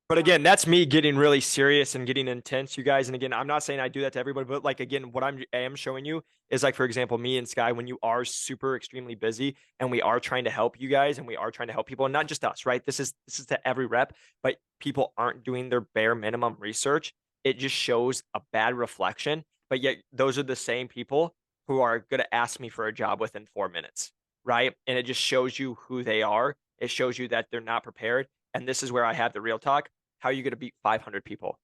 But again, that's me getting really serious and getting intense, you guys. And again, I'm not saying I do that to everybody, but like again, what I am showing you is like, for example, me and Sky, when you are super extremely busy and we are trying to help you guys and we are trying to help people, and not just us, right? This is to every rep, but people aren't doing their bare minimum research. It just shows a bad reflection. But yet those are the same people who are gonna ask me for a job within 4 minutes, right? And it just shows you who they are. It shows you that they're not prepared. And this is where I have the real talk. How are you going to beat 500 people?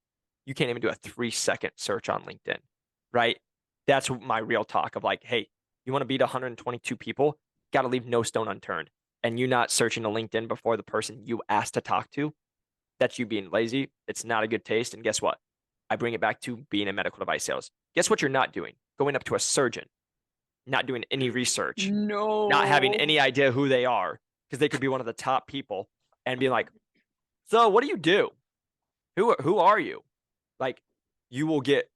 You can't even do a 3-second search on LinkedIn, right? That's my real talk of like, hey, you want to beat 122 people? Got to leave no stone unturned. And you not searching a LinkedIn before the person you asked to talk to, that's you being lazy. It's not a good taste. And guess what? I bring it back to being in medical device sales. Guess what you're not doing? Going up to a surgeon, not doing any research, not having No. any idea who they are, because they could be one of the top people, and being like, so what do you do? Who are you? Like you will get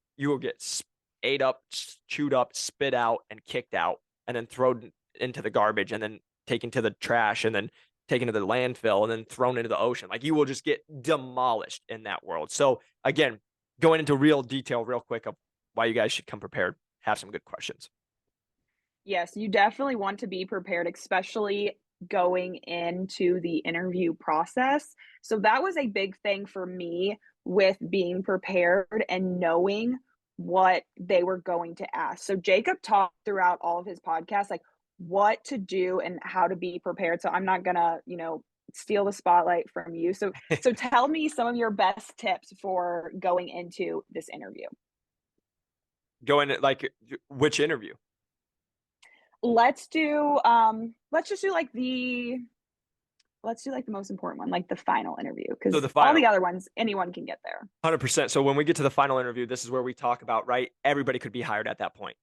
ate up, chewed up, spit out, and kicked out, and then thrown into the garbage, and then taken to the trash, and then taken to the landfill, and then thrown into the ocean. Like you will just get demolished in that world. So again, going into real detail, real quick of why you guys should come prepared, have some good questions. Yes, you definitely want to be prepared, especially going into the interview process. So that was a big thing for me with being prepared and knowing what they were going to ask. So Jacob talked throughout all of his podcasts, like what to do and how to be prepared. So I'm not gonna, steal the spotlight from you. So tell me some of your best tips for going into this interview. Going like which interview? Let's just do like the most important one, like the final interview, So because the all final. the other ones, anyone can get there. 100%. So when we get to the final interview, this is where we talk about, right? Everybody could be hired at that point.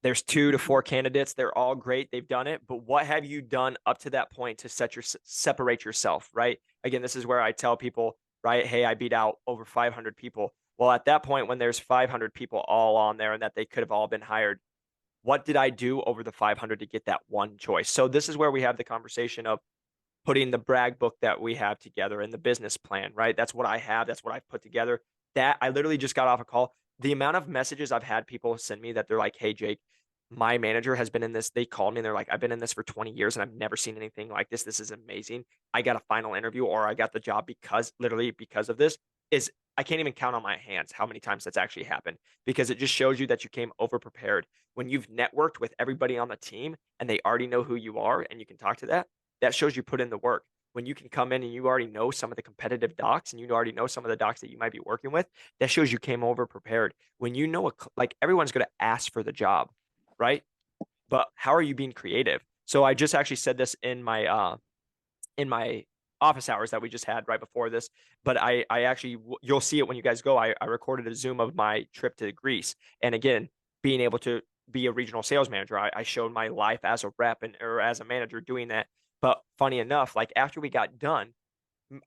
There's two to Mhm. four candidates. They're all great. They've done it. But what have you done up to that point to separate yourself, right? Again, this is where I tell people, right? Hey, I beat out over 500 people. Well, at that point, when there's 500 people all on there and that they could have all been hired, what did I do over the 500 to get that one choice? So this is where we have the conversation of putting the brag book that we have together and the business plan, right? That's what I have. That's what I've put together. That I literally just got off a call. The amount of messages I've had people send me that they're like, hey, Jake, my manager has been in this. They called me and they're like, I've been in this for 20 years and I've never seen anything like this. This is amazing. I got a final interview or I got the job because literally because of this is I can't even count on my hands how many times that's actually happened because it just shows you that you came over prepared. When you've networked with everybody on the team and they already know who you are and you can talk to that shows you put in the work. When you can come in and you already know some of the competitive docs and you already know some of the docs that you might be working with, that shows you came over prepared. When you know, like everyone's going to ask for the job, right? But how are you being creative? So I just actually said this in my office hours that we just had right before this. But I actually, you'll see it when you guys go. I recorded a Zoom of my trip to Greece, and again, being able to be a regional sales manager, I showed my life as a rep and or as a manager doing that. But funny enough, like after we got done,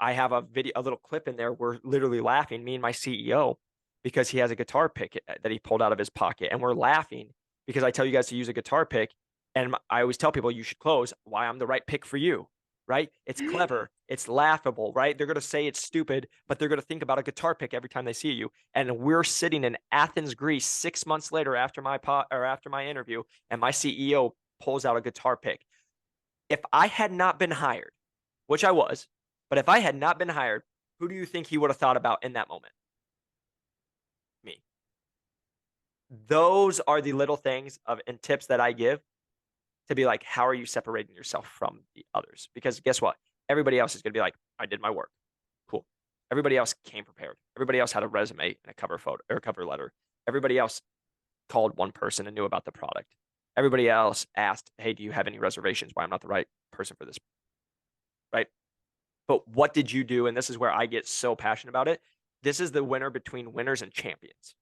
I have a video, a little clip in there. We're literally laughing, me and my CEO, because he has a guitar pick that he pulled out of his pocket, and we're laughing because I tell you guys to use a guitar pick, and I always tell people you should close. Why I'm the right pick for you, right? It's clever, it's laughable, right? They're gonna say it's stupid, but they're gonna think about a guitar pick every time they see you. And we're sitting in Athens, Greece, 6 months later after after my interview, and my CEO pulls out a guitar pick. If I had not been hired, which I was, but if I had not been hired, who do you think he would have thought about in that moment? Me. Those are the little things of and tips that I give to be like, how are you separating yourself from the others? Because guess what? Everybody else is going to be like, I did my work. Cool. Everybody else came prepared. Everybody else had a resume and a cover photo or a cover letter. Everybody else called one person and knew about the product. Everybody else asked, hey, do you have any reservations? Why I'm not the right person for this, right? But what did you do? And this is where I get so passionate about it. This is the winner between winners and champions.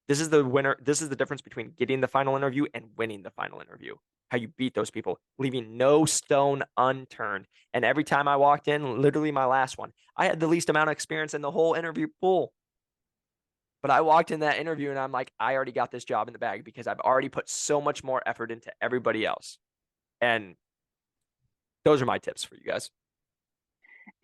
This is the winner. This is the difference between getting the final interview and winning the final interview. How you beat those people, leaving no stone unturned. And every time I walked in, literally my last one, I had the least amount of experience in the whole interview pool. But I walked in that interview and I'm like, I already got this job in the bag because I've already put so much more effort into everybody else. And those are my tips for you guys.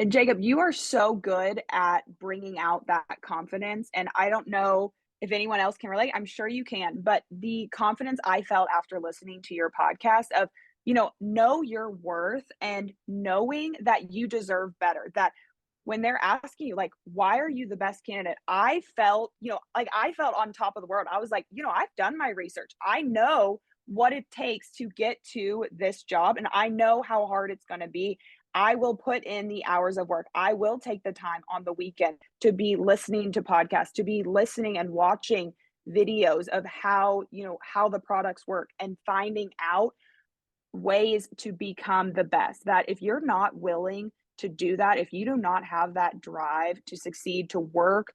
And Jacob, you are so good at bringing out that confidence. And I don't know if anyone else can relate. I'm sure you can, but the confidence I felt after listening to your podcast of, know your worth and knowing that you deserve better, that when they're asking you, like, why are you the best candidate? I felt, like I felt on top of the world. I was like, I've done my research. I know what it takes to get to this job and I know how hard it's going to be. I will put in the hours of work. I will take the time on the weekend to be listening to podcasts, to be listening and watching videos of how the products work and finding out ways to become the best. That if you're not willing to do that, if you do not have that drive to succeed, to work,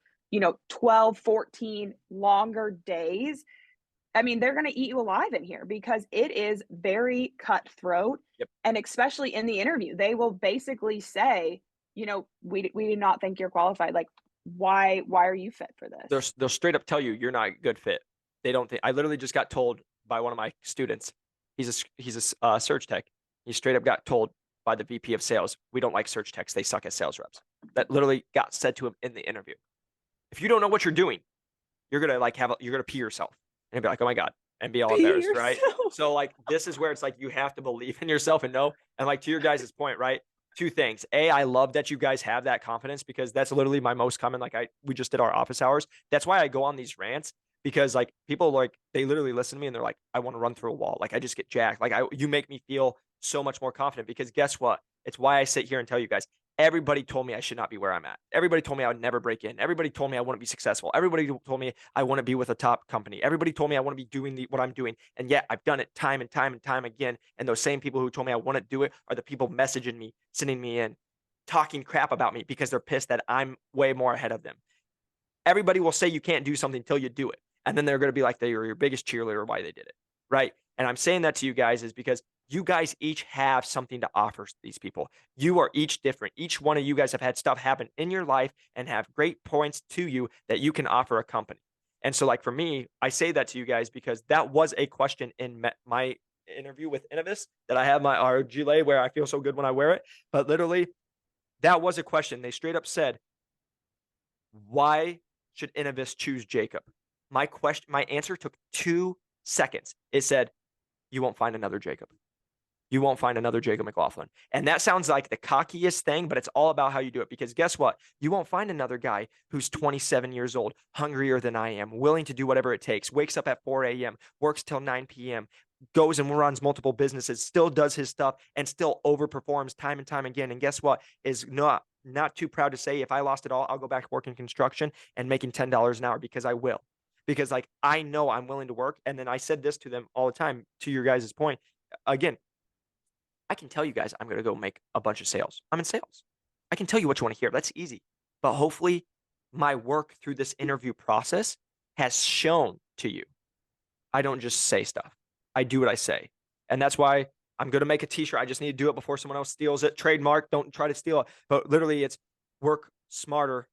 12, 14 longer days, I mean, they're going to eat you alive in here because it is very cutthroat. Yep. And especially in the interview, they will basically say, we did not think you're qualified. Like, why are you fit for this? They'll straight up tell you you're not a good fit. They don't think. I literally just got told by one of my students. He's a search tech. He straight up got told by the VP of sales, we don't like search techs. They suck as sales reps. That literally got said to him in the interview. If you don't know what you're doing, you're gonna you're gonna pee yourself and be like, oh my god, and be all Be embarrassed, right? yourself. So like this is where it's like you have to believe in yourself and know. And like to your guys' point, right? Two things. A, I love that you guys have that confidence because that's literally my most common. We just did our office hours. That's why I go on these rants because like people like they literally listen to me and they're like, I want to run through a wall. Like I just get jacked. You make me feel so much more confident because guess what? It's why I sit here and tell you guys. Everybody told me I should not be where I'm at. Everybody told me I would never break in. Everybody told me I wouldn't be successful. Everybody told me I want to be with a top company. Everybody told me I want to be doing what I'm doing. And yet I've done it time and time and time again. And those same people who told me I want to do it are the people messaging me, sending me in, talking crap about me because they're pissed that I'm way more ahead of them. Everybody will say you can't do something until you do it. And then they're going to be like they were your biggest cheerleader why they did it. Right. And I'm saying that to you guys is because you guys each have something to offer these people. You are each different. Each one of you guys have had stuff happen in your life and have great points to you that you can offer a company. And so, like for me, I say that to you guys because that was a question in my interview with Innovis that I have my RGLA where I feel so good when I wear it. But literally, that was a question. They straight up said, why should Innovis choose Jacob? My answer took 2 seconds. It said, you won't find another Jacob. You won't find another Jacob McLaughlin. And that sounds like the cockiest thing, but it's all about how you do it. Because guess what? You won't find another guy who's 27 years old, hungrier than I am, willing to do whatever it takes, wakes up at 4 a.m., works till 9 p.m., goes and runs multiple businesses, still does his stuff, and still overperforms time and time again. And guess what? Is not too proud to say, if I lost it all, I'll go back working construction and making $10 an hour because I will. Because like I know I'm willing to work. And then I said this to them all the time, to your guys' point. Again, I can tell you guys I'm going to go make a bunch of sales. I'm in sales. I can tell you what you want to hear. That's easy. But hopefully my work through this interview process has shown to you. I don't just say stuff. I do what I say. And that's why I'm going to make a t-shirt. I just need to do it before someone else steals it. Trademark. Don't try to steal it. But literally it's work smarter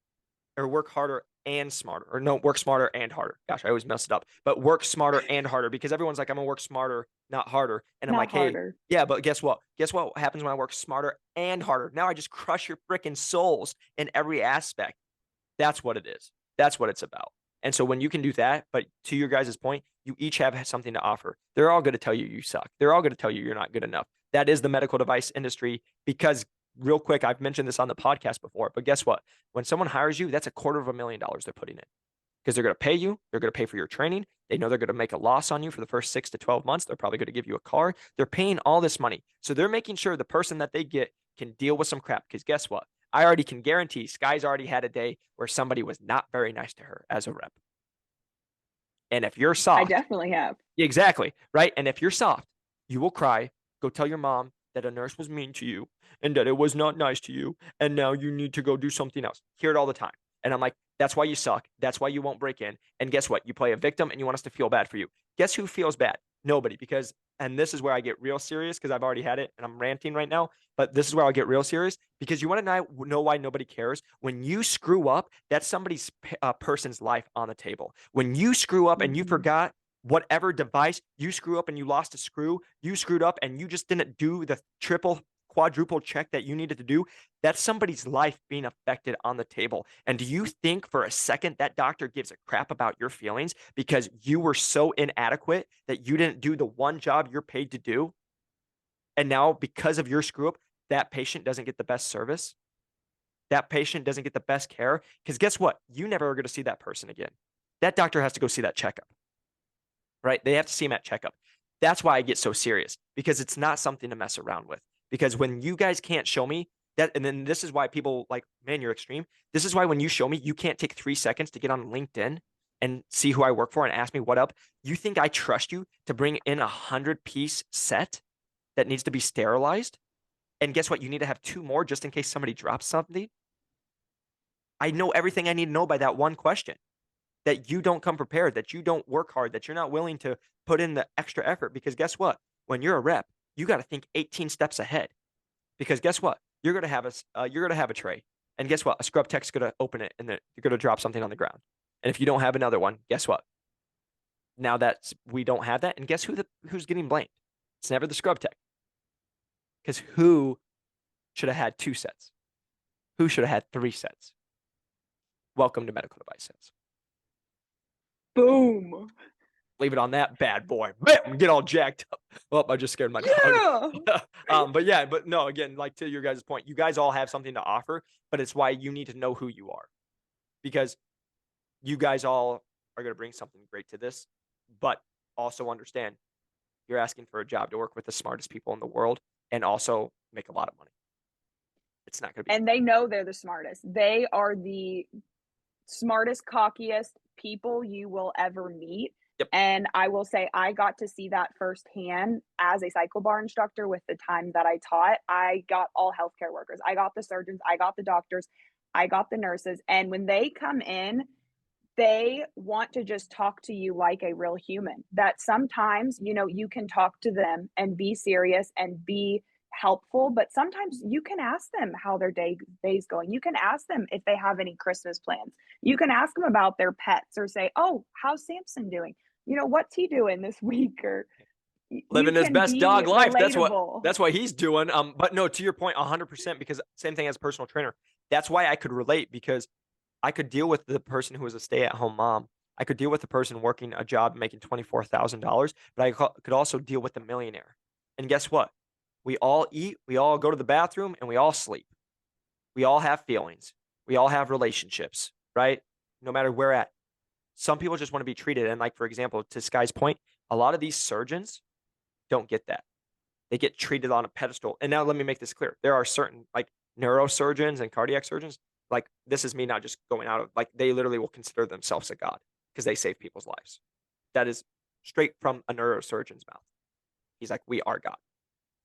or work harder and smarter, or no, work smarter and harder. Gosh, I always mess it up, but work smarter and harder because everyone's like, I'm gonna work smarter, not harder. And I'm Not like, hey, harder. yeah, but guess what? Guess what happens when I work smarter and harder? Now I just crush your freaking souls in every aspect. That's what it is. That's what it's about. And so when you can do that, but to your guys' point, you each have something to offer. They're all going to tell you you suck. They're all going to tell you you're not good enough. That is the medical device industry because real quick, I've mentioned this on the podcast before, but guess what? When someone hires you, that's $250,000 they're putting in because they're going to pay you. They're going to pay for your training. They know they're going to make a loss on you for the first 6 to 12 months. They're probably going to give you a car. They're paying all this money. So they're making sure the person that they get can deal with some crap because guess what? I already can guarantee Sky's already had a day where somebody was not very nice to her as a rep. And if you're I soft, definitely have. exactly, right? And if you're soft, you will cry, go tell your mom that a nurse was mean to you and that it was not nice to you. And now you need to go do something else. Hear it all the time. And I'm like, that's why you suck. That's why you won't break in. And guess what? You play a victim and you want us to feel bad for you. Guess who feels bad? Nobody. Because, and this is where I get real serious because I've already had it and I'm ranting right now. But this is where I'll get real serious because you want to know why nobody cares. When you screw up, that's somebody's person's life on the table. When you screw up and you Mhm. forgot whatever device you screw up and you lost a screw, you screwed up and you just didn't do the triple quadruple check that you needed to do, that's somebody's life being affected on the table. And do you think for a second that doctor gives a crap about your feelings because you were so inadequate that you didn't do the one job you're paid to do? And now, because of your screw up, that patient doesn't get the best service. That patient doesn't get the best care. Because guess what? You never are going to see that person again. That doctor has to go see that checkup, right? They have to see him at checkup. That's why I get so serious because it's not something to mess around with. Because when you guys can't show me that, and then this is why people like, man, you're extreme. This is why when you show me, you can't take 3 seconds to get on LinkedIn and see who I work for and ask me what up. You think I trust you to bring in 100-piece set that needs to be sterilized? And guess what? You need to have 2 more just in case somebody drops something. I know everything I need to know by that one question. That you don't come prepared, that you don't work hard, that you're not willing to put in the extra effort. Because guess what? When you're a rep, you got to think 18 steps ahead. Because guess what? You're gonna have a tray, and guess what? A scrub tech's gonna open it, and then you're gonna drop something on the ground. And if you don't have another one, guess what? Now that we don't have that, and guess who's getting blamed? It's never the scrub tech, because who should have had 2 sets? Who should have had 3 sets? Welcome to medical device sales. Boom. Leave it on that bad boy. Bam, get all jacked up. Well, I just scared my dog. Yeah. But yeah, but no, again, like to your guys' point, you guys all have something to offer, but it's why you need to know who you are because you guys all are going to bring something great to this, but also understand you're asking for a job to work with the smartest people in the world and also make a lot of money. It's not going to be And they know they're the smartest. They are the smartest, cockiest people you will ever meet. yep. And I will say, I got to see that firsthand as a cycle bar instructor with the time that I taught. I got all healthcare workers, I got the surgeons, I got the doctors, I got the nurses. And when they come in, they want to just talk to you like a real human. That sometimes, you can talk to them and be serious and be helpful, but sometimes you can ask them how their day's going. You can ask them if they have any Christmas plans. You can ask them about their pets or say, "Oh, how's Samson doing? What's he doing this week?" Or you living his can best be dog life. relatable. That's what he's doing. But no, to your point, 100%. Because same thing as a personal trainer. That's why I could relate because I could deal with the person who was a stay-at-home mom. I could deal with the person working a job making $24,000, but I could also deal with the millionaire. And guess what? We all eat, we all go to the bathroom, and we all sleep. We all have feelings. We all have relationships, right? No matter where at. Some people just want to be treated. And like, for example, to Sky's point, a lot of these surgeons don't get that. They get treated on a pedestal. And now let me make this clear. There are certain like neurosurgeons and cardiac surgeons. Like this is me not just going out of like they literally will consider themselves a god because they save people's lives. That is straight from a neurosurgeon's mouth. He's like, we are God.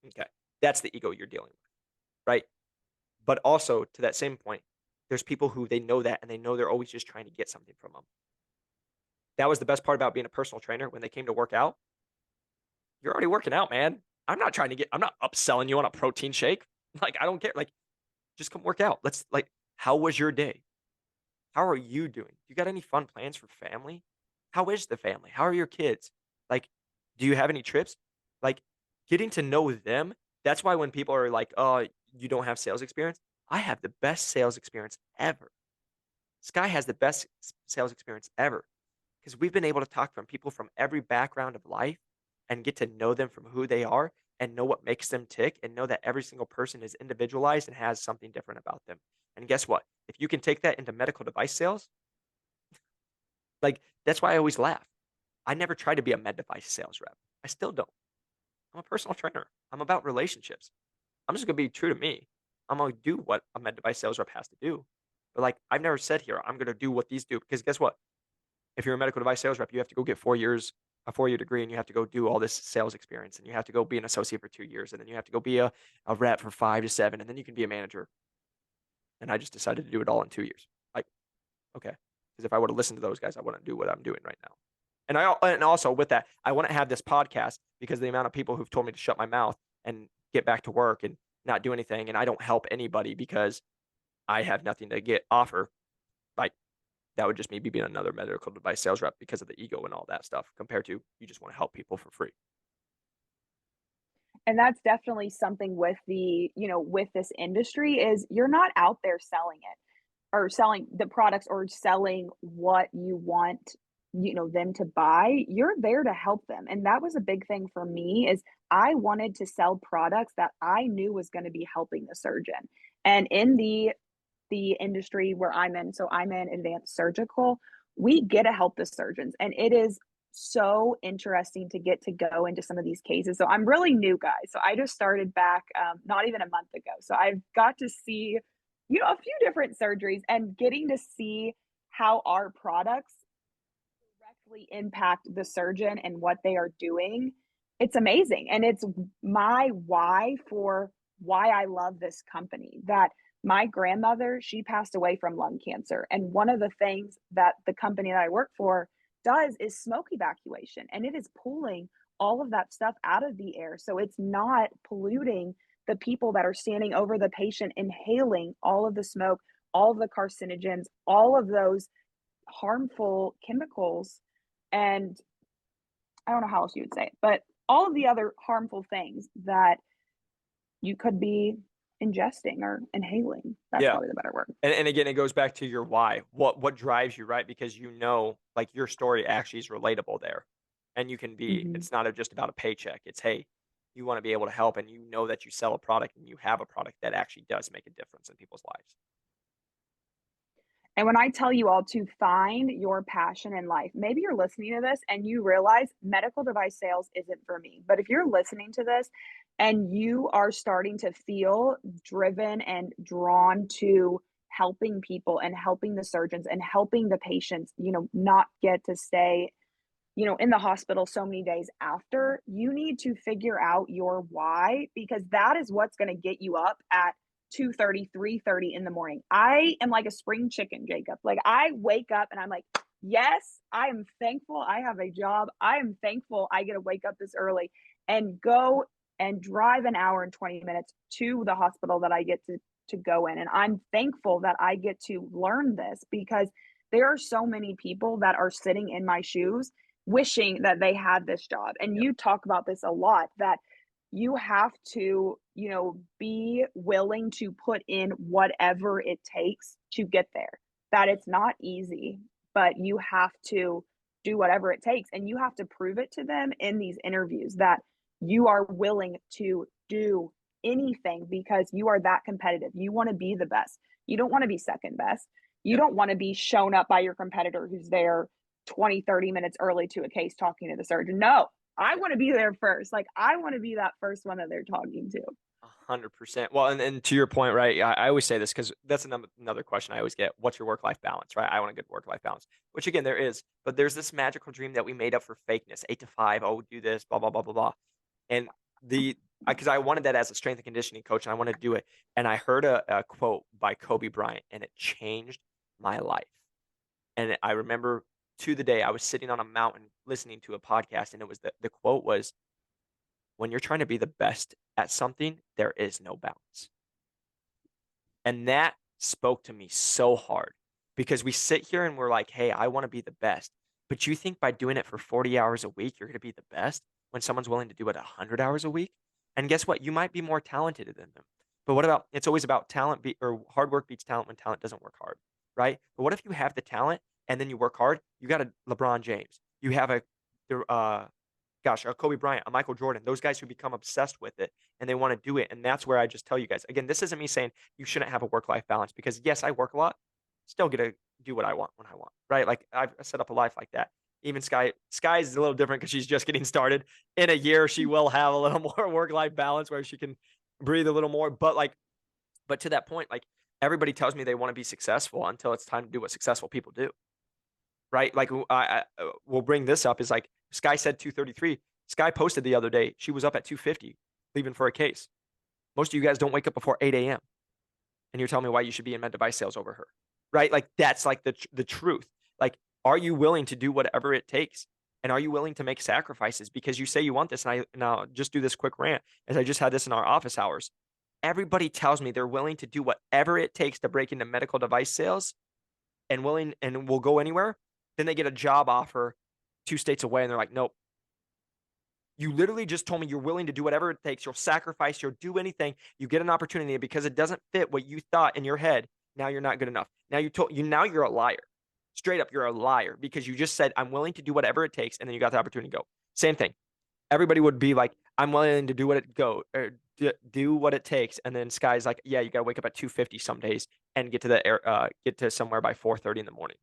Okay. That's the ego you're dealing with. Right. But also to that same point, there's people who they know that and they know they're always just trying to get something from them. That was the best part about being a personal trainer when they came to work out. You're already working out, man. I'm not upselling you on a protein shake. Like, I don't care. Like, just come work out. Let's like, how was your day? How are you doing? You got any fun plans for family? How is the family? How are your kids? Like, do you have any trips? Like, getting to know them. That's why when people are like, oh, you don't have sales experience, I have the best sales experience ever. Sky has the best sales experience ever because we've been able to talk from people from every background of life and get to know them from who they are and know what makes them tick and know that every single person is individualized and has something different about them. And guess what? If you can take that into medical device sales, like that's why I always laugh. I never tried to be a med device sales rep. I still don't. I'm a personal trainer. I'm about relationships. I'm just gonna be true to me. I'm gonna do what a med device sales rep has to do. But like I've never said here, I'm gonna do what these do because guess what? If you're a medical device sales rep, you have to go get 4 years, a 4-year degree, and you have to go do all this sales experience, and you have to go be an associate for 2 years, and then you have to go be a rep for 5 to 7, and then you can be a manager. And I just decided to do it all in 2 years. Like, okay, because if I would have listened to those guys, I wouldn't do what I'm doing right now. And also with that, I want to have this podcast because the amount of people who've told me to shut my mouth and get back to work and not do anything, and I don't help anybody because I have nothing to get offer. Like that would just maybe be another medical device sales rep because of the ego and all that stuff compared to you just want to help people for free. And that's definitely something with the, with this industry is you're not out there selling it or selling the products or selling what you want, them to buy. You're there to help them. And that was a big thing for me is I wanted to sell products that I knew was going to be helping the surgeon. And in the industry where I'm in, so I'm in advanced surgical, we get to help the surgeons. And it is so interesting to get to go into some of these cases. So I'm really new, guys. So I just started back not even a month ago. So I've got to see, a few different surgeries and getting to see how our products directly impact the surgeon and what they are doing. It's amazing. And it's my why for why I love this company. That my grandmother, she passed away from lung cancer. And one of the things that the company that I work for does is smoke evacuation. And it is pulling all of that stuff out of the air. So it's not polluting the people that are standing over the patient, inhaling all of the smoke, all of the carcinogens, all of those harmful chemicals. And I don't know how else you would say it, but all of the other harmful things that you could be ingesting or inhaling. That's Yeah. probably the better word. And again, it goes back to your why. What drives you, right? Because like your story actually is relatable there. And you can be, Mhm. it's not just about a paycheck. It's, hey, you want to be able to help and you know that you sell a product and you have a product that actually does make a difference in people's lives. And when I tell you all to find your passion in life, maybe you're listening to this and you realize medical device sales isn't for me. But if you're listening to this and you are starting to feel driven and drawn to helping people and helping the surgeons and helping the patients, not get to stay, in the hospital so many days after, you need to figure out your why because that is what's going to get you up at 2:30, 3:30 in the morning. I am like a spring chicken, Jacob. Like I wake up and I'm like, yes, I am thankful I have a job. I am thankful I get to wake up this early and go and drive an hour and 20 minutes to the hospital that I get to go in. And I'm thankful that I get to learn this because there are so many people that are sitting in my shoes wishing that they had this job. And Yep. you talk about this a lot that you have to, be willing to put in whatever it takes to get there. That it's not easy, but you have to do whatever it takes. And you have to prove it to them in these interviews that you are willing to do anything because you are that competitive. You want to be the best. You don't want to be second best. You Yep. don't want to be shown up by your competitor who's there 20, 30 minutes early to a case talking to the surgeon. No, I want to be there first. Like I want to be that first one that they're talking to. 100%. Well, and to your point, right? I always say this because that's another question I always get. What's your work-life balance, right? I want a good work-life balance, which again, there is, but there's this magical dream that we made up for fakeness, 8 to 5. Oh, do this, blah, blah, blah, blah, blah. And because I wanted that as a strength and conditioning coach and I wanted to do it. And I heard a quote by Kobe Bryant and it changed my life. And I remember to the day I was sitting on a mountain listening to a podcast and it was the quote was, when you're trying to be the best at something, there is no balance. And that spoke to me so hard because we sit here and we're like, hey, I want to be the best. But you think by doing it for 40 hours a week, you're going to be the best when someone's willing to do it 100 hours a week? And guess what? You might be more talented than them. But what about it's always about or hard work beats talent when talent doesn't work hard, right? But what if you have the talent and then you work hard? You got a LeBron James. You have a Kobe Bryant, a Michael Jordan, those guys who become obsessed with it and they want to do it. And that's where I just tell you guys again, this isn't me saying you shouldn't have a work life balance because yes, I work a lot, still get to do what I want when I want, right? Like I've set up a life like that. Even Sky is a little different because she's just getting started. In a year, she will have a little more work life balance where she can breathe a little more. But to that point, like everybody tells me they want to be successful until it's time to do what successful people do, right? Like we'll bring this up is like Sky said 2:33. Sky posted the other day she was up at 2:50 leaving for a case. Most of you guys don't wake up before 8 a.m. and you're telling me why you should be in med device sales over her, right? Like that's like the truth. Like, are you willing to do whatever it takes? And are you willing to make sacrifices because you say you want this? And now just do this quick rant as I just had this in our office hours. Everybody tells me they're willing to do whatever it takes to break into medical device sales and willing and will go anywhere. Then they get a job offer 2 states away and they're like, nope, You literally just told me you're willing to do whatever it takes. You'll sacrifice, you'll do anything. You get an opportunity, and because it doesn't fit what you thought in your head, now you're not good enough. Now you're a liar. Straight up, you're a liar because you just said, I'm willing to do whatever it takes, and then you got the opportunity to go. Same thing. Everybody would be like, I'm willing to do what it go or do what it takes. And then Sky's like, yeah, you gotta wake up at 2:50 some days and get to somewhere by 4:30 in the morning.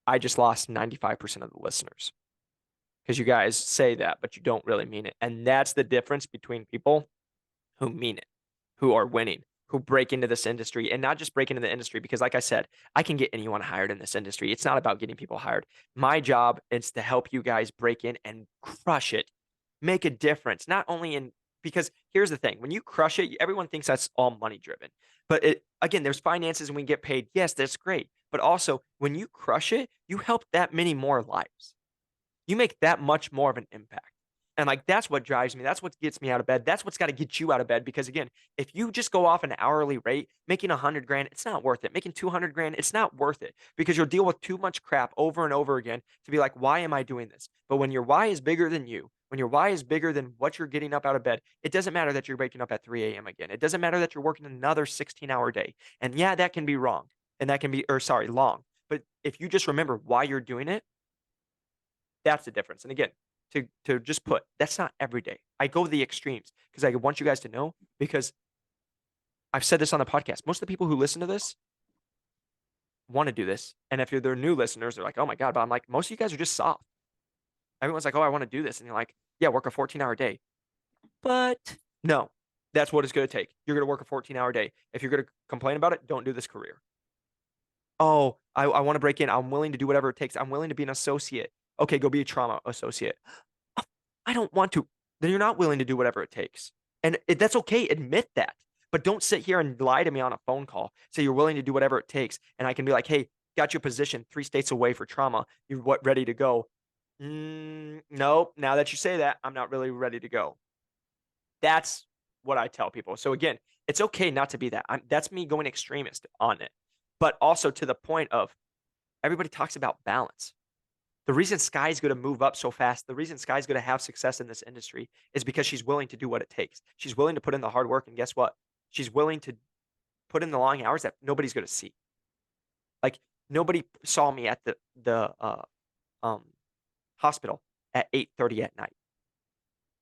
I just lost 95% of the listeners because you guys say that, but you don't really mean it. And that's the difference between people who mean it, who are winning, who break into this industry and not just break into the industry. Because, like I said, I can get anyone hired in this industry. It's not about getting people hired. My job is to help you guys break in and crush it, make a difference, not only in because here's the thing when you crush it, everyone thinks that's all money driven. But again, there's finances and we get paid. Yes, that's great. But also, when you crush it, you help that many more lives. You make that much more of an impact. And like that's what drives me. That's what gets me out of bed. That's what's got to get you out of bed. Because again, if you just go off an hourly rate, making 100 grand, it's not worth it. Making 200 grand, it's not worth it because you'll deal with too much crap over and over again to be like, why am I doing this? But when your why is bigger than you, when your why is bigger than what you're getting up out of bed, it doesn't matter that you're waking up at 3 a.m. again. It doesn't matter that you're working another 16-hour day. And yeah, that can be wrong. And that can be, or sorry, long. But if you just remember why you're doing it, that's the difference. And again, to just put, that's not every day. I go the extremes because I want you guys to know because I've said this on the podcast. Most of the people who listen to this want to do this. And if they're new listeners, they're like, oh my God, but I'm like, most of you guys are just soft. Everyone's like, oh, I want to do this. And you're like, yeah, work a 14-hour day. But no, that's what it's going to take. You're going to work a 14-hour day. If you're going to complain about it, don't do this career. Oh, I want to break in. I'm willing to do whatever it takes. I'm willing to be an associate. Okay, go be a trauma associate. I don't want to. Then you're not willing to do whatever it takes. And that's okay. Admit that. But don't sit here and lie to me on a phone call. Say you're willing to do whatever it takes. And I can be like, hey, got you a position 3 states away for trauma. You're what ready to go? No, now that you say that, I'm not really ready to go. That's what I tell people. So again, it's okay not to be that. That's me going extremist on it. But also to the point of everybody talks about balance. The reason Sky's going to move up so fast, the reason Sky's going to have success in this industry is because she's willing to do what it takes. She's willing to put in the hard work. And guess what? She's willing to put in the long hours that nobody's going to see. Like nobody saw me at the um, hospital at 8:30 at night.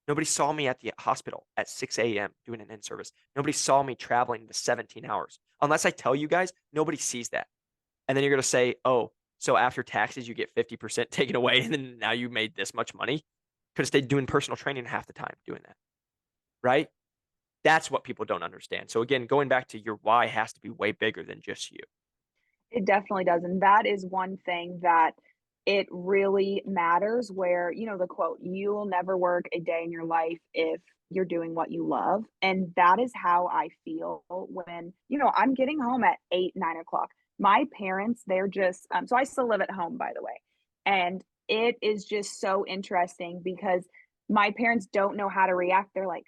Nobody saw me at the hospital at 6 a.m. doing an in-service. Nobody saw me traveling the 17 hours. Unless I tell you guys, nobody sees that. And then you're going to say, oh, so after taxes, you get 50% taken away, and then now you made this much money. Could have stayed doing personal training half the time doing that. Right? That's what people don't understand. So again, going back to your why has to be way bigger than just you. It definitely does, and that is one thing that it really matters where, the quote, "You will never work a day in your life if you're doing what you love," and that is how I feel when, I'm getting home at 8, 9 o'clock. My parents, they're just so I still live at home, by the way, and it is just so interesting because my parents don't know how to react. They're like,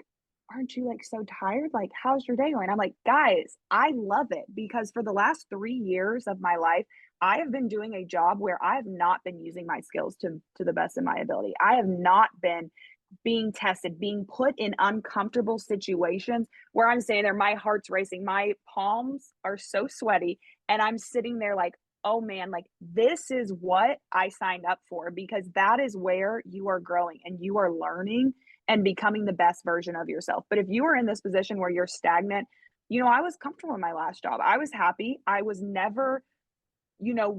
aren't you like so tired? Like, how's your day going? I'm like, guys, I love it because for the last 3 years of my life, I have been doing a job where I have not been using my skills to the best of my ability. I have not been being tested, being put in uncomfortable situations where I'm saying there, my heart's racing, my palms are so sweaty, and I'm sitting there like, oh man, like this is what I signed up for because that is where you are growing and you are learning and becoming the best version of yourself. But if you are in this position where you're stagnant, I was comfortable in my last job. I was happy. I was never,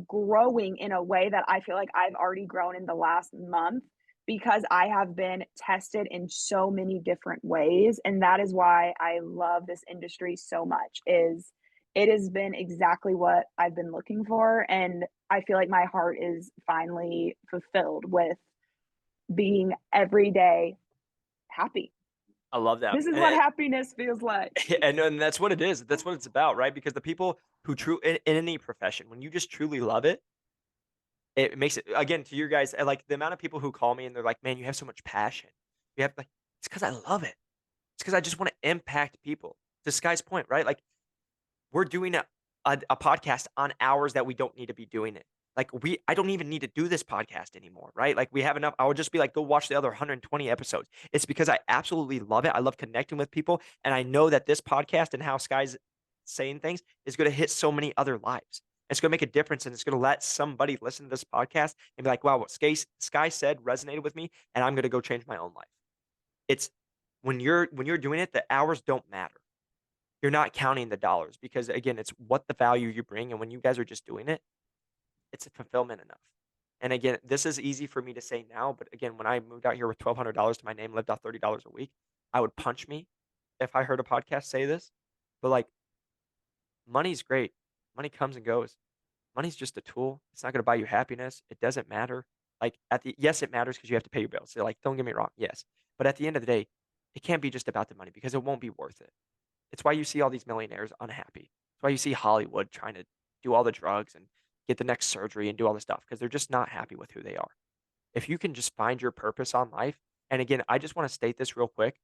growing in a way that I feel like I've already grown in the last month because I have been tested in so many different ways. And that is why I love this industry so much is it has been exactly what I've been looking for. And I feel like my heart is finally fulfilled with being every day happy. I love that. This is what happiness feels like. And that's what it is. That's what it's about, right? Because the people who in any profession, when you just truly love it, it makes it again to your guys like the amount of people who call me and they're like, "Man, you have so much passion." You have like it's because I love it. It's because I just want to impact people. To Sky's point, right? Like we're doing a podcast on hours that we don't need to be doing it. Like I don't even need to do this podcast anymore, right? Like we have enough. I would just be like, go watch the other 120 episodes. It's because I absolutely love it. I love connecting with people. And I know that this podcast and how Sky's saying things is going to hit so many other lives. It's going to make a difference, and it's going to let somebody listen to this podcast and be like, wow, what Sky said resonated with me, and I'm going to go change my own life. It's when you're doing it, the hours don't matter. You're not counting the dollars because again, it's what the value you bring. And when you guys are just doing it, it's a fulfillment enough. And again, this is easy for me to say now, but again, when I moved out here with $1,200 to my name, lived off $30 a week, I would punch me if I heard a podcast say this. But like, money's great. Money comes and goes. Money's just a tool. It's not going to buy you happiness. It doesn't matter. Like yes, it matters because you have to pay your bills. So like, don't get me wrong. Yes. But at the end of the day, it can't be just about the money because it won't be worth it. It's why you see all these millionaires unhappy. It's why you see Hollywood trying to do all the drugs and get the next surgery and do all this stuff because they're just not happy with who they are. If you can just find your purpose on life, and again, I just want to state this real quick.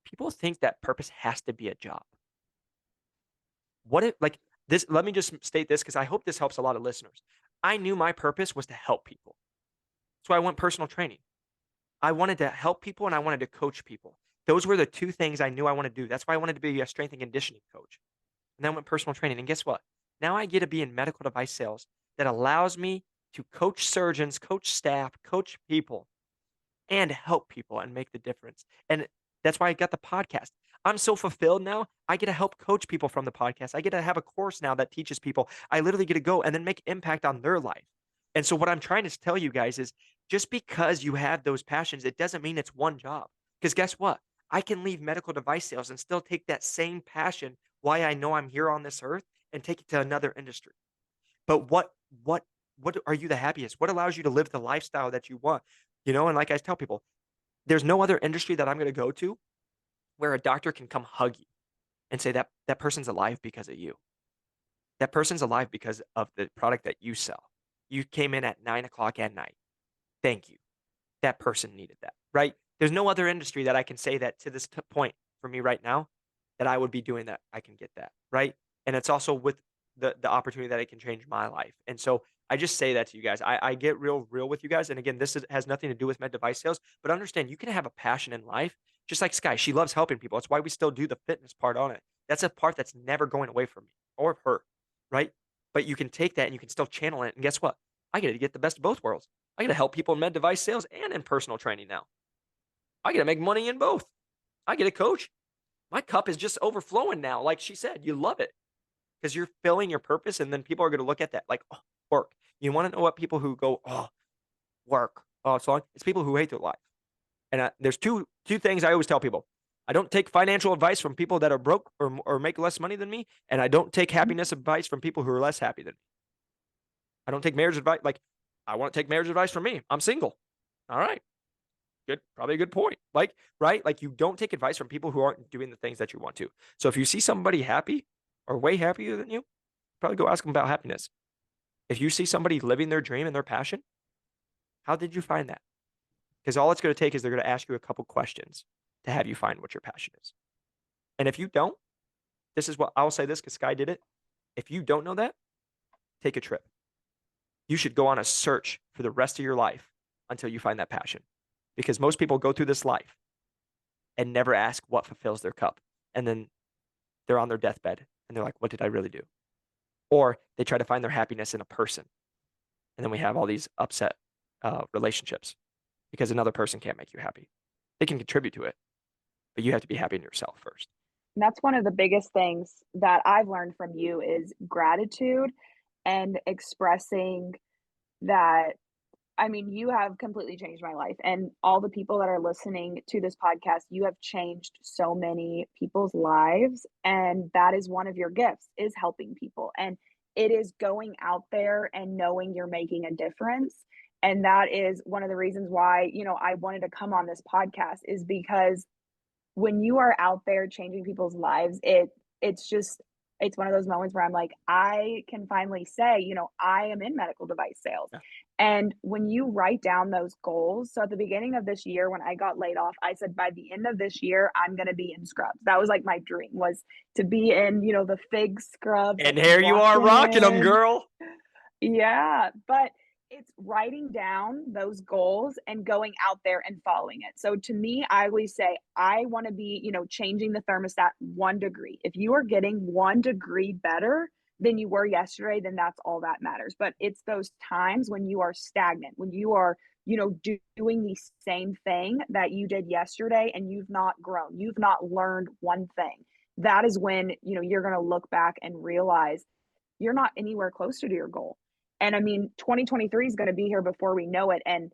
People think that purpose has to be a job. What if, like, this? Let me just state this because I hope this helps a lot of listeners. I knew my purpose was to help people. So I went personal training. I wanted to help people and I wanted to coach people. Those were the two things I knew I wanted to do. That's why I wanted to be a strength and conditioning coach. And then went personal training. And guess what? Now I get to be in medical device sales that allows me to coach surgeons, coach staff, coach people, and help people and make the difference. And that's why I got the podcast. I'm so fulfilled now. I get to help coach people from the podcast. I get to have a course now that teaches people. I literally get to go and then make impact on their life. And so what I'm trying to tell you guys is just because you have those passions, it doesn't mean it's one job. Because guess what? I can leave medical device sales and still take that same passion, why I know I'm here on this earth, and take it to another industry. But what are you the happiest? What allows you to live the lifestyle that you want? And like I tell people, there's no other industry that I'm going to go to where a doctor can come hug you and say that that person's alive because of you. That person's alive because of the product that you sell. You came in at 9 o'clock at night. Thank you. That person needed that, right? There's no other industry that I can say that to this point for me right now that I would be doing that. I can get that, right? And it's also with the opportunity that it can change my life. And so I just say that to you guys. I get real with you guys. And again, has nothing to do with med device sales, but understand you can have a passion in life, just like Sky. She loves helping people. That's why we still do the fitness part on it. That's a part that's never going away from me or her, right? But you can take that and you can still channel it. And guess what? I get to get the best of both worlds. I get to help people in med device sales and in personal training now. I get to make money in both. I get a coach. My cup is just overflowing now. Like she said, you love it because you're filling your purpose. And then people are going to look at that like, oh, work. You want to know what people who go, oh, work. Oh, it's long. It's people who hate their life. And there's two things I always tell people. I don't take financial advice from people that are broke or make less money than me. And I don't take happiness advice from people who are less happy than me. I don't take marriage advice. Like, I want to take marriage advice from me. I'm single. All right. Good. Probably a good point. Like, right? Like, you don't take advice from people who aren't doing the things that you want to. So if you see somebody happy or way happier than you, probably go ask them about happiness. If you see somebody living their dream and their passion, how did you find that? Because all it's going to take is they're going to ask you a couple questions to have you find what your passion is. And if you don't, this is what I'll say this because Sky did it. If you don't know that, take a trip. You should go on a search for the rest of your life until you find that passion. Because most people go through this life and never ask what fulfills their cup. And then they're on their deathbed and they're like, what did I really do? Or they try to find their happiness in a person. And then we have all these upset relationships because another person can't make you happy. They can contribute to it, but you have to be happy in yourself first. That's one of the biggest things that I've learned from you is gratitude and expressing that. I mean, you have completely changed my life, and all the people that are listening to this podcast, you have changed so many people's lives, and that is one of your gifts, is helping people, and it is going out there and knowing you're making a difference, and that is one of the reasons why, I wanted to come on this podcast is because when you are out there changing people's lives, it's one of those moments where I'm like, I can finally say, I am in medical device sales. Yeah. And when you write down those goals, so at the beginning of this year when I got laid off, I said by the end of this year, I'm going to be in scrubs. That was like my dream, was to be in, the FIG scrubs, And like here you are walking rocking them, in. girl. Yeah, but it's writing down those goals and going out there and following it. So to me, I always say, I want to be, changing the thermostat 1 degree. If you are getting 1 degree better than you were yesterday, then that's all that matters. But it's those times when you are stagnant, when you are, doing the same thing that you did yesterday and you've not grown, you've not learned one thing. That is when, you're going to look back and realize you're not anywhere closer to your goal. And I mean, 2023 is going to be here before we know it. And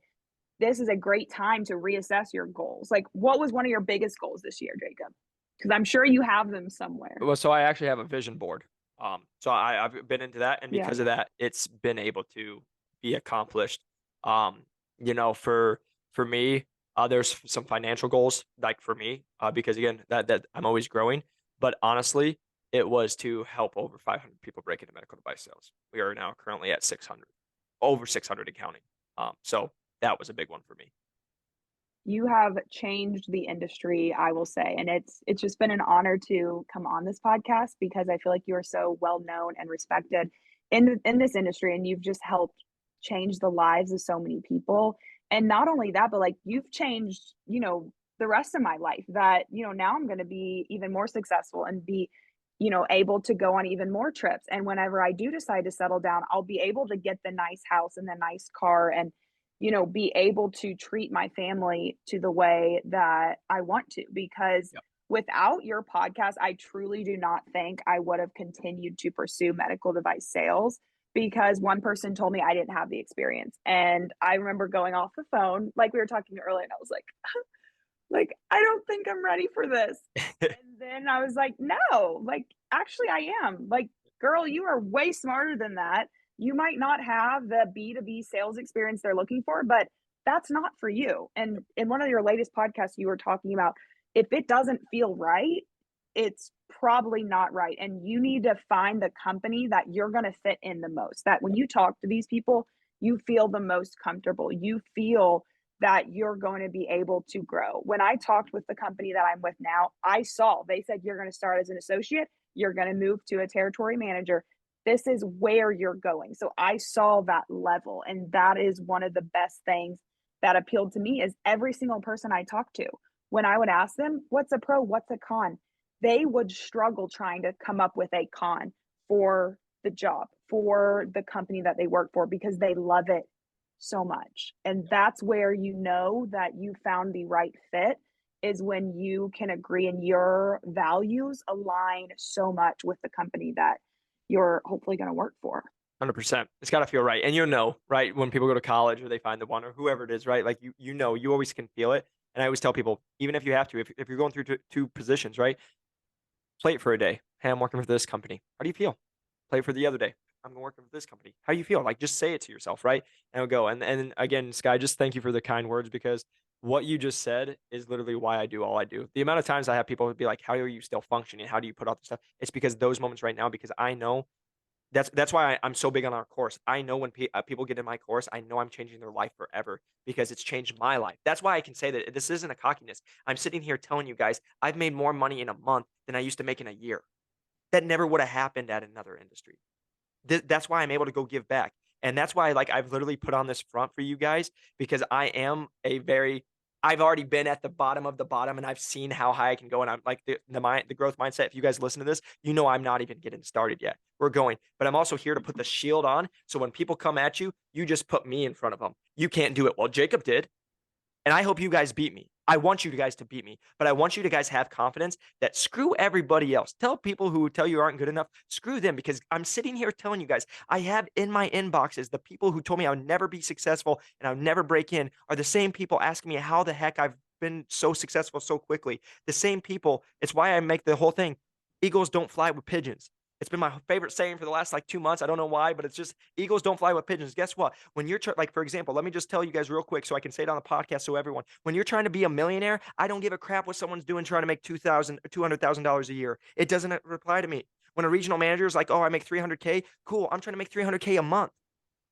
this is a great time to reassess your goals. Like, what was one of your biggest goals this year, Jacob? Because I'm sure you have them somewhere. Well, so I actually have a vision board. So I've been into that, and Yeah. because of that, it's been able to be accomplished. Um, for me, there's some financial goals, like for me, because again, that I'm always growing. But honestly, it was to help over 500 people break into medical device sales. We are now currently at 600, over 600 and counting. So that was a big one for me. You have changed the industry, I will say, and it's just been an honor to come on this podcast because I feel like you are so well known and respected in this industry, and you've just helped change the lives of so many people. And not only that, but like you've changed, the rest of my life that, now I'm going to be even more successful and be, able to go on even more trips. And whenever I do decide to settle down, I'll be able to get the nice house and the nice car and be able to treat my family to the way that I want to. Because Yep. without your podcast, I truly do not think I would have continued to pursue medical device sales because one person told me I didn't have the experience. And I remember going off the phone, like we were talking earlier, and I was like, I don't think I'm ready for this. And then I was like, no, like, actually, I am. Like, girl, you are way smarter than that. You might not have the B2B sales experience they're looking for, but that's not for you. And in one of your latest podcasts, you were talking about if it doesn't feel right, it's probably not right. And you need to find the company that you're going to fit in the most. That when you talk to these people, you feel the most comfortable. You feel that you're going to be able to grow. When I talked with the company that I'm with now, I saw they said you're going to start as an associate, you're going to move to a territory manager. This is where you're going. So I saw that level, and that is one of the best things that appealed to me is every single person I talked to. When I would ask them, what's a pro, what's a con? They would struggle trying to come up with a con for the job, for the company that they work for because they love it so much. And that's where you know that you found the right fit is when you can agree and your values align so much with the company that you're hopefully going to work for. 100%. It's got to feel right. And right? When people go to college or they find the one or whoever it is, right? Like you always can feel it. And I always tell people, even if you have to, if you're going through two positions, right? Play it for a day. Hey, I'm working for this company. How do you feel? Play it for the other day. I'm working for this company. How do you feel? Like just say it to yourself, right? And it'll go. And again, Sky, just thank you for the kind words because what you just said is literally why I do all I do. The amount of times I have people be like, "How are you still functioning? How do you put out the stuff?" It's because those moments right now, because I know that's why I'm so big on our course. I know when people get in my course, I know I'm changing their life forever because it's changed my life. That's why I can say that this isn't a cockiness. I'm sitting here telling you guys I've made more money in a month than I used to make in a year. That never would have happened at another industry. That's why I'm able to go give back. And that's why like I've literally put on this front for you guys because I've already been at the bottom of the bottom and I've seen how high I can go. And I'm like the growth mindset. If you guys listen to this, I'm not even getting started yet. We're going, but I'm also here to put the shield on. So when people come at you, you just put me in front of them. You can't do it. Well, Jacob did. And I hope you guys beat me. I want you guys to beat me, but I want you to guys have confidence that screw everybody else. Tell people who tell you aren't good enough, screw them because I'm sitting here telling you guys, I have in my inboxes the people who told me I would never be successful and I would never break in are the same people asking me how the heck I've been so successful so quickly. The same people. It's why I make the whole thing. Eagles don't fly with pigeons. It's been my favorite saying for the last like 2 months. I don't know why, but it's just eagles don't fly with pigeons. Guess what? When you're like, for example, let me just tell you guys real quick so I can say it on the podcast so everyone, when you're trying to be a millionaire, I don't give a crap what someone's doing trying to make $200,000 a year. It doesn't reply to me. When a regional manager is like, oh, I make 300K, cool. I'm trying to make 300K a month.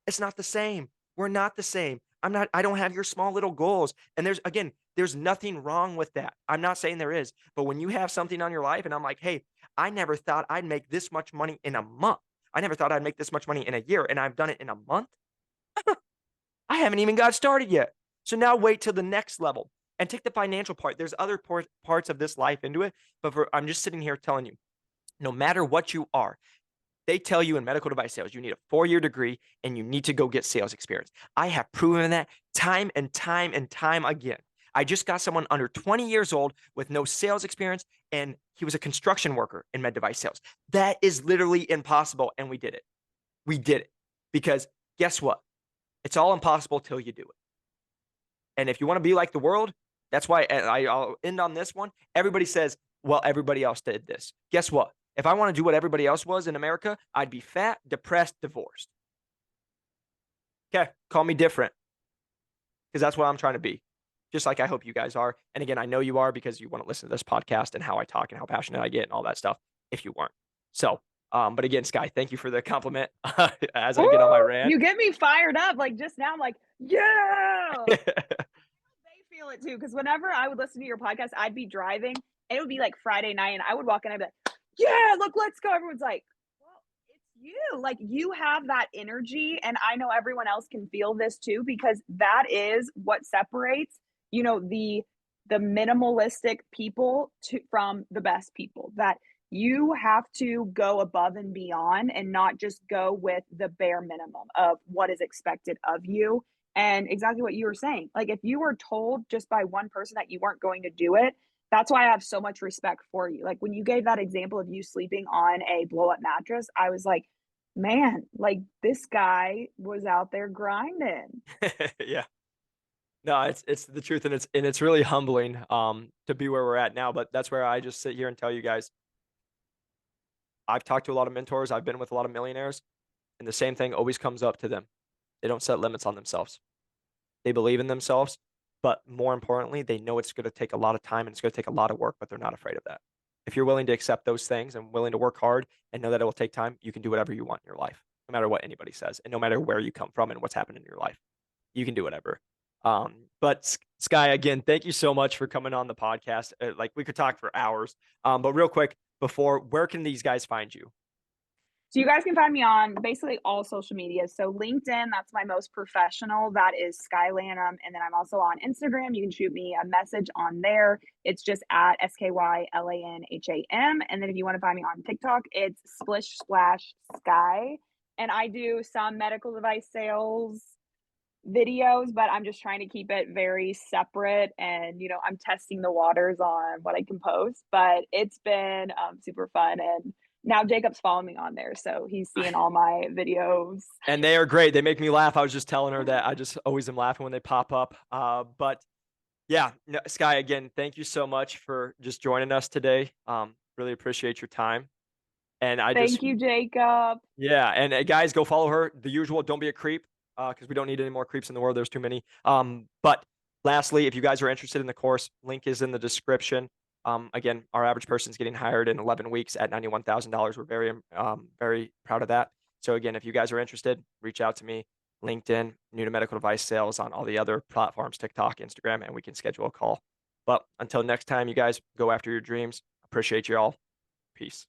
It's not the same. We're not the same. I don't have your small little goals. And there's nothing wrong with that. I'm not saying there is, but when you have something on your life and I'm like, hey, I never thought I'd make this much money in a month. I never thought I'd make this much money in a year, and I've done it in a month. I haven't even got started yet. So now wait till the next level and take the financial part. There's other parts of this life into it, but I'm just sitting here telling you, no matter what you are, they tell you in medical device sales, you need a 4-year degree and you need to go get sales experience. I have proven that time and time and time again. I just got someone under 20 years old with no sales experience, and he was a construction worker in med device sales. That is literally impossible, and we did it. We did it because guess what? It's all impossible till you do it. And if you want to be like the world, that's why I'll end on this one. Everybody says, well, everybody else did this. Guess what? If I want to do what everybody else was in America, I'd be fat, depressed, divorced. Okay, call me different because that's what I'm trying to be. Just like I hope you guys are. And again, I know you are because you want to listen to this podcast and how I talk and how passionate I get and all that stuff if you weren't. So, but again, Sky, thank you for the compliment as I Woo! get on my rant. You get me fired up. Like just now, I'm like, yeah. They feel it too. Because whenever I would listen to your podcast, I'd be driving. And it would be like Friday night, and I would walk in. I'd be like, yeah, look, let's go. Everyone's like, well, it's you. Like you have that energy, and I know everyone else can feel this too because that is what separates, the minimalistic people from the best people. That you have to go above and beyond and not just go with the bare minimum of what is expected of you. And exactly what you were saying. Like if you were told just by one person that you weren't going to do it, that's why I have so much respect for you. Like when you gave that example of you sleeping on a blow up mattress, I was like, man, like this guy was out there grinding. Yeah. No, it's the truth, and it's really humbling to be where we're at now. But that's where I just sit here and tell you guys, I've talked to a lot of mentors, I've been with a lot of millionaires, and the same thing always comes up to them. They don't set limits on themselves. They believe in themselves, but more importantly, they know it's going to take a lot of time and it's going to take a lot of work, but they're not afraid of that. If you're willing to accept those things and willing to work hard and know that it will take time, you can do whatever you want in your life, no matter what anybody says, and no matter where you come from and what's happened in your life. You can do whatever. But Sky, again, thank you so much for coming on the podcast. Like we could talk for hours. But real quick, before, where can these guys find you? So you guys can find me on basically all social media. So LinkedIn, that's my most professional. That is Sky Lanham. And then I'm also on Instagram. You can shoot me a message on there. It's just at SkyLanham. And then if you want to find me on TikTok, it's Splish Splash Sky. And I do some medical device sales videos, but I'm just trying to keep it very separate. And, I'm testing the waters on what I can post, but it's been super fun. And now Jacob's following me on there, so he's seeing all my videos. And they are great. They make me laugh. I was just telling her that I just always am laughing when they pop up. But yeah, no, Sky, again, thank you so much for just joining us today. Really appreciate your time. And Thank you, Jacob. yeah. And guys, go follow her. The usual, don't be a creep, because we don't need any more creeps in the world. There's too many. But lastly, if you guys are interested in the course, link is in the description. Again, our average person is getting hired in 11 weeks at $91,000. We're very proud of that. So again, if you guys are interested, reach out to me, LinkedIn, new to medical device sales on all the other platforms, TikTok, Instagram, and we can schedule a call. But until next time, you guys go after your dreams. Appreciate you all. Peace.